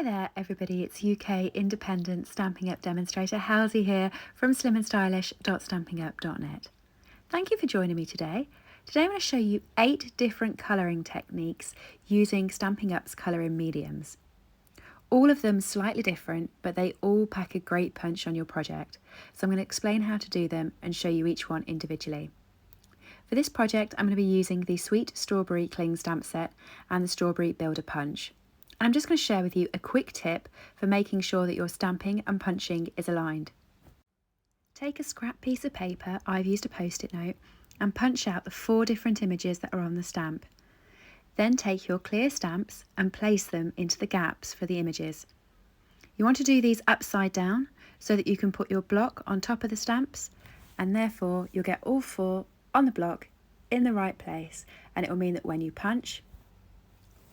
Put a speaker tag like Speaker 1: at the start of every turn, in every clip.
Speaker 1: Hi there everybody, it's UK independent Stampin' Up demonstrator Helzie here from SlimmandStylish.stampinup.net. Thank you for joining me today. Today I'm going to show you 8 different colouring techniques using Stampin' Up's colouring mediums. All of them slightly different, but they all pack a great punch on your project. So I'm going to explain how to do them and show you each one individually. For this project I'm going to be using the Sweet Strawberry Cling Stamp Set and the Strawberry Builder Punch. I'm just going to share with you a quick tip for making sure that your stamping and punching is aligned. Take a scrap piece of paper, I've used a post-it note, and punch out the 4 different images that are on the stamp. Then take your clear stamps and place them into the gaps for the images. You want to do these upside down so that you can put your block on top of the stamps, and therefore you'll get all 4 on the block in the right place, and it will mean that when you punch,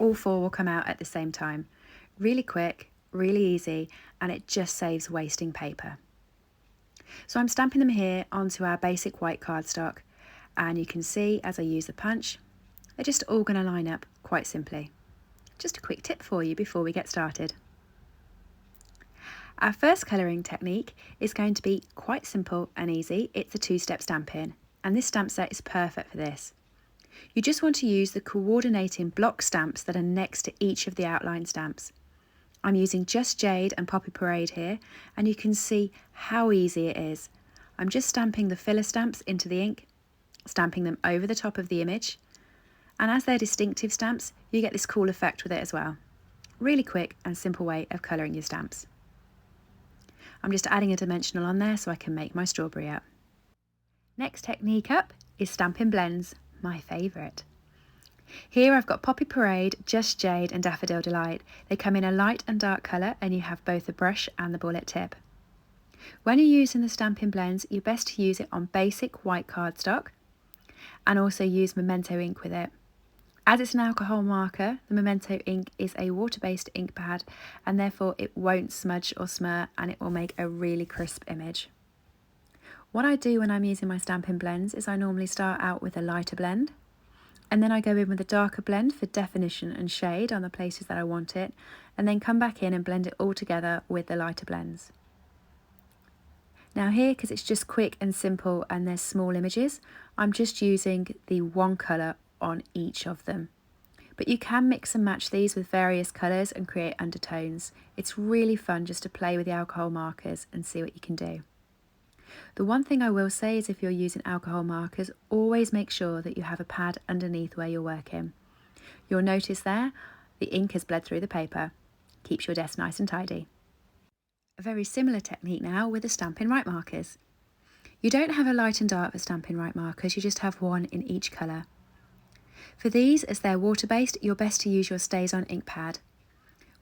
Speaker 1: all 4 will come out at the same time. Really quick, really easy, and it just saves wasting paper. So I'm stamping them here onto our basic white cardstock, and you can see as I use the punch, they're just all going to line up quite simply. Just a quick tip for you before we get started. Our first colouring technique is going to be quite simple and easy. It's a 2-step stamping, and this stamp set is perfect for this. You just want to use the coordinating block stamps that are next to each of the outline stamps. I'm using Just Jade and Poppy Parade here, and you can see how easy it is. I'm just stamping the filler stamps into the ink, stamping them over the top of the image, and as they're distinctive stamps, you get this cool effect with it as well. Really quick and simple way of colouring your stamps. I'm just adding a dimensional on there so I can make my strawberry up. Next technique up is Stampin Blends, my favourite. Here I've got Poppy Parade, Just Jade and Daffodil Delight. They come in a light and dark colour, and you have both the brush and the bullet tip. When you're using the Stampin Blends, you're best to use it on basic white cardstock and also use Memento ink with it. As it's an alcohol marker, the Memento ink is a water-based ink pad, and therefore it won't smudge or smear, and it will make a really crisp image. What I do when I'm using my Stampin' Blends is I normally start out with a lighter blend, and then I go in with a darker blend for definition and shade on the places that I want it, and then come back in and blend it all together with the lighter blends. Now here, because it's just quick and simple and there's small images, I'm just using the one colour on each of them. But you can mix and match these with various colours and create undertones. It's really fun just to play with the alcohol markers and see what you can do. The one thing I will say is if you're using alcohol markers, always make sure that you have a pad underneath where you're working. You'll notice there, the ink has bled through the paper. Keeps your desk nice and tidy. A very similar technique now with the Stampin' Right markers. You don't have a light and dark for Stampin' Right markers, you just have one in each colour. For these, as they're water-based, you're best to use your Stays On ink pad.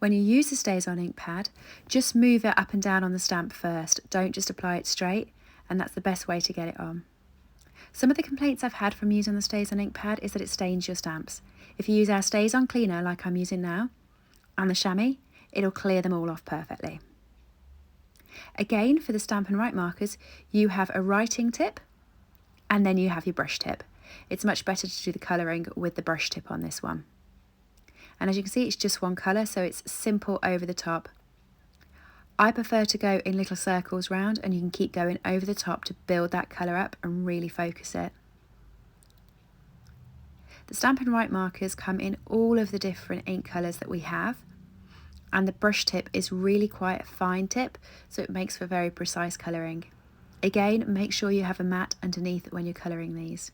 Speaker 1: When you use the Stays On ink pad, just move it up and down on the stamp first. Don't just apply it straight, and that's the best way to get it on. Some of the complaints I've had from using the Stays On ink pad is that it stains your stamps. If you use our Stays On cleaner like I'm using now, and the chamois, it'll clear them all off perfectly. Again, for the Stampin' Right markers, you have a writing tip, and then you have your brush tip. It's much better to do the colouring with the brush tip on this one. And as you can see, it's just one colour, so it's simple over the top. I prefer to go in little circles round, and you can keep going over the top to build that colour up and really focus it. The Stampin' Right markers come in all of the different ink colours that we have, and the brush tip is really quite a fine tip, so it makes for very precise colouring. Again, make sure you have a mat underneath when you're colouring these.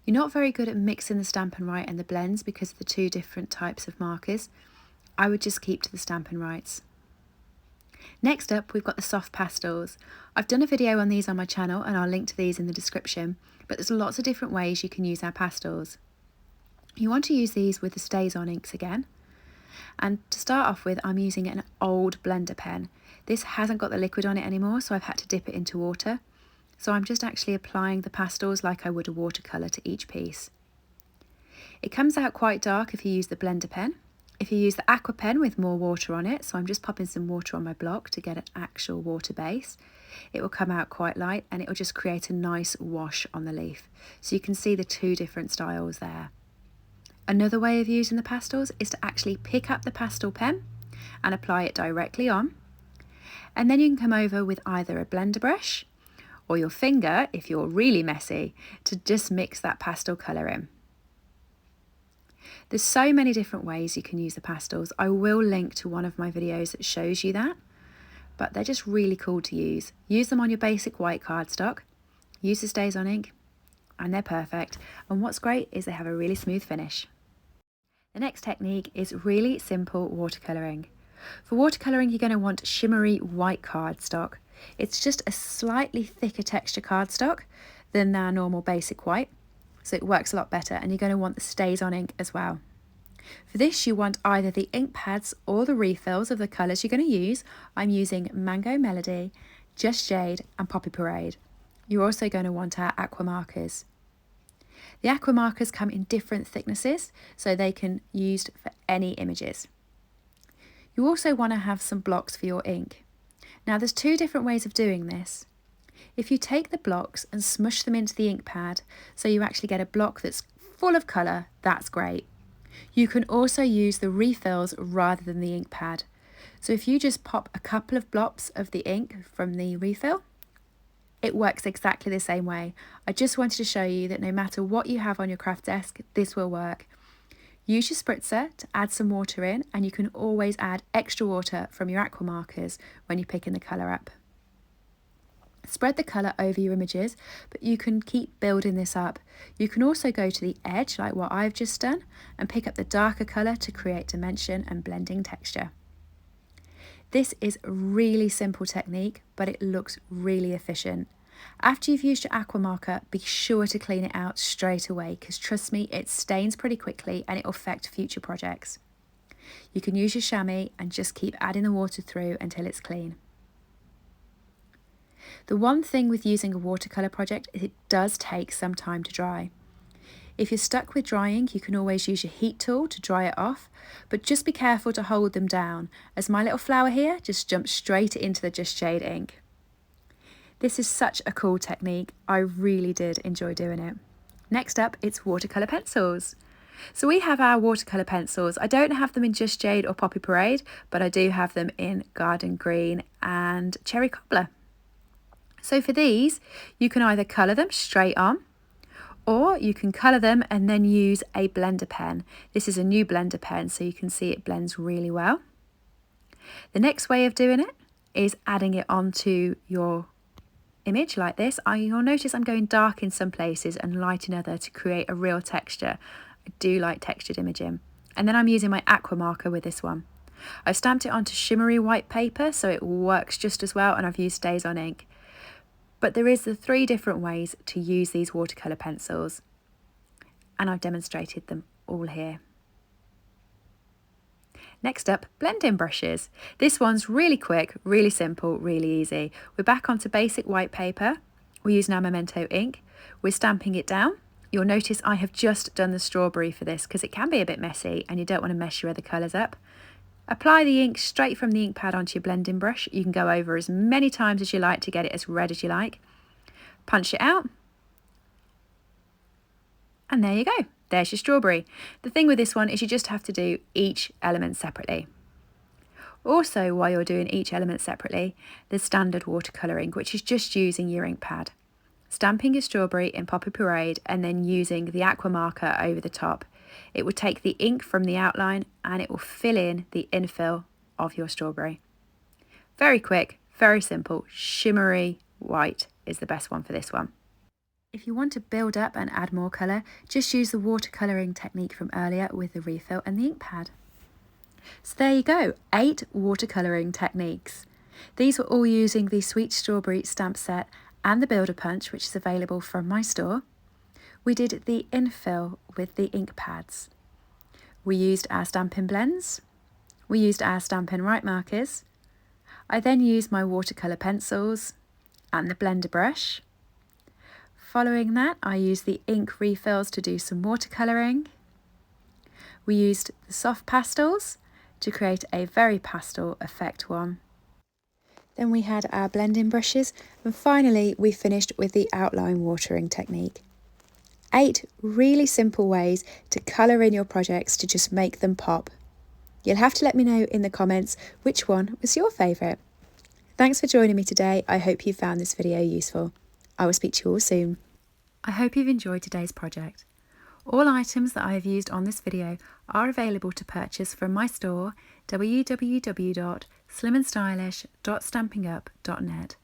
Speaker 1: You're not very good at mixing the Stampin' Right and the blends because of the 2 different types of markers. I would just keep to the Stampin' Rights. Next up, we've got the soft pastels. I've done a video on these on my channel, and I'll link to these in the description, but there's lots of different ways you can use our pastels. You want to use these with the Stays On inks again. And to start off with, I'm using an old blender pen. This hasn't got the liquid on it anymore, so I've had to dip it into water. So I'm just actually applying the pastels like I would a watercolour to each piece. It comes out quite dark if you use the blender pen. If you use the aqua pen with more water on it, so I'm just popping some water on my block to get an actual water base, it will come out quite light, and it will just create a nice wash on the leaf. So you can see the 2 different styles there. Another way of using the pastels is to actually pick up the pastel pen and apply it directly on. And then you can come over with either a blender brush or your finger, if you're really messy, to just mix that pastel colour in. There's so many different ways you can use the pastels. I will link to one of my videos that shows you that, but they're just really cool to use. Use them on your basic white cardstock, use the Stays On ink, and they're perfect. And what's great is they have a really smooth finish. The next technique is really simple watercolouring. For watercolouring, you're going to want shimmery white cardstock. It's just a slightly thicker texture cardstock than our normal basic white, so it works a lot better, and you're going to want the Stays On ink as well. For this, you want either the ink pads or the refills of the colours you're going to use. I'm using Mango Melody, Just Jade and Poppy Parade. You're also going to want our aqua markers. The aqua markers come in different thicknesses, so they can be used for any images. You also want to have some blocks for your ink. Now there's two different ways of doing this. If you take the blocks and smush them into the ink pad, so you actually get a block that's full of colour, that's great. You can also use the refills rather than the ink pad. So if you just pop a couple of blobs of the ink from the refill, it works exactly the same way. I just wanted to show you that no matter what you have on your craft desk, this will work. Use your spritzer to add some water in, and you can always add extra water from your aqua markers when you're picking the colour up. Spread the colour over your images, but you can keep building this up. You can also go to the edge, like what I've just done, and pick up the darker colour to create dimension and blending texture. This is a really simple technique, but it looks really efficient. After you've used your aqua marker, be sure to clean it out straight away, because trust me, it stains pretty quickly and it will affect future projects. You can use your chamois and just keep adding the water through until it's clean. The one thing with using a watercolour project is it does take some time to dry. If you're stuck with drying, you can always use your heat tool to dry it off, but just be careful to hold them down, as my little flower here just jumped straight into the Just Jade ink. This is such a cool technique. I really did enjoy doing it. Next up, it's watercolour pencils. So we have our watercolour pencils. I don't have them in Just Jade or Poppy Parade, but I do have them in Garden Green and Cherry Cobbler. So for these, you can either colour them straight on, or you can colour them and then use a blender pen. This is a new blender pen, so you can see it blends really well. The next way of doing it is adding it onto your image like this. You'll notice I'm going dark in some places and light in other to create a real texture. I do like textured imaging. And then I'm using my aqua marker with this one. I've stamped it onto shimmery white paper, so it works just as well, and I've used Stays On ink. But there is the 3 different ways to use these watercolour pencils, and I've demonstrated them all here. Next up, blending brushes. This one's really quick, really simple, really easy. We're back onto basic white paper. We're using our Memento ink. We're stamping it down. You'll notice I have just done the strawberry for this because it can be a bit messy and you don't want to mess your other colours up. Apply the ink straight from the ink pad onto your blending brush. You can go over as many times as you like to get it as red as you like. Punch it out. And there you go. There's your strawberry. The thing with this one is you just have to do each element separately. Also, while you're doing each element separately, there's standard watercolouring, which is just using your ink pad. Stamping your strawberry in Poppy Parade and then using the aqua marker over the top. It will take the ink from the outline and it will fill in the infill of your strawberry. Very quick, very simple. Shimmery white is the best one for this one. If you want to build up and add more colour, just use the watercolouring technique from earlier with the refill and the ink pad. So there you go, 8 watercolouring techniques. These were all using the Sweet Strawberry stamp set and the Builder Punch, which is available from my store. We did the infill with the ink pads. We used our Stampin Blends. We used our Stampin' Right markers. I then used my watercolour pencils and the blender brush. Following that, I used the ink refills to do some watercolouring. We used the soft pastels to create a very pastel effect one. Then we had our blending brushes, and finally we finished with the outline watering technique. 8 really simple ways to colour in your projects to just make them pop. You'll have to let me know in the comments which one was your favourite. Thanks for joining me today. I hope you found this video useful. I will speak to you all soon. I hope you've enjoyed today's project. All items that I have used on this video are available to purchase from my store www.SlimmandStylish.stampinup.net.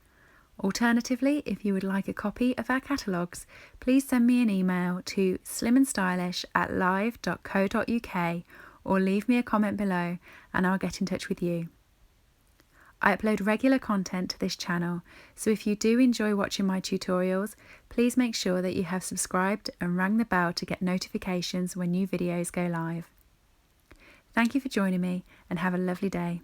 Speaker 1: Alternatively, if you would like a copy of our catalogues, please send me an email to slimandstylish@live.co.uk or leave me a comment below and I'll get in touch with you. I upload regular content to this channel, so if you do enjoy watching my tutorials, please make sure that you have subscribed and rang the bell to get notifications when new videos go live. Thank you for joining me and have a lovely day.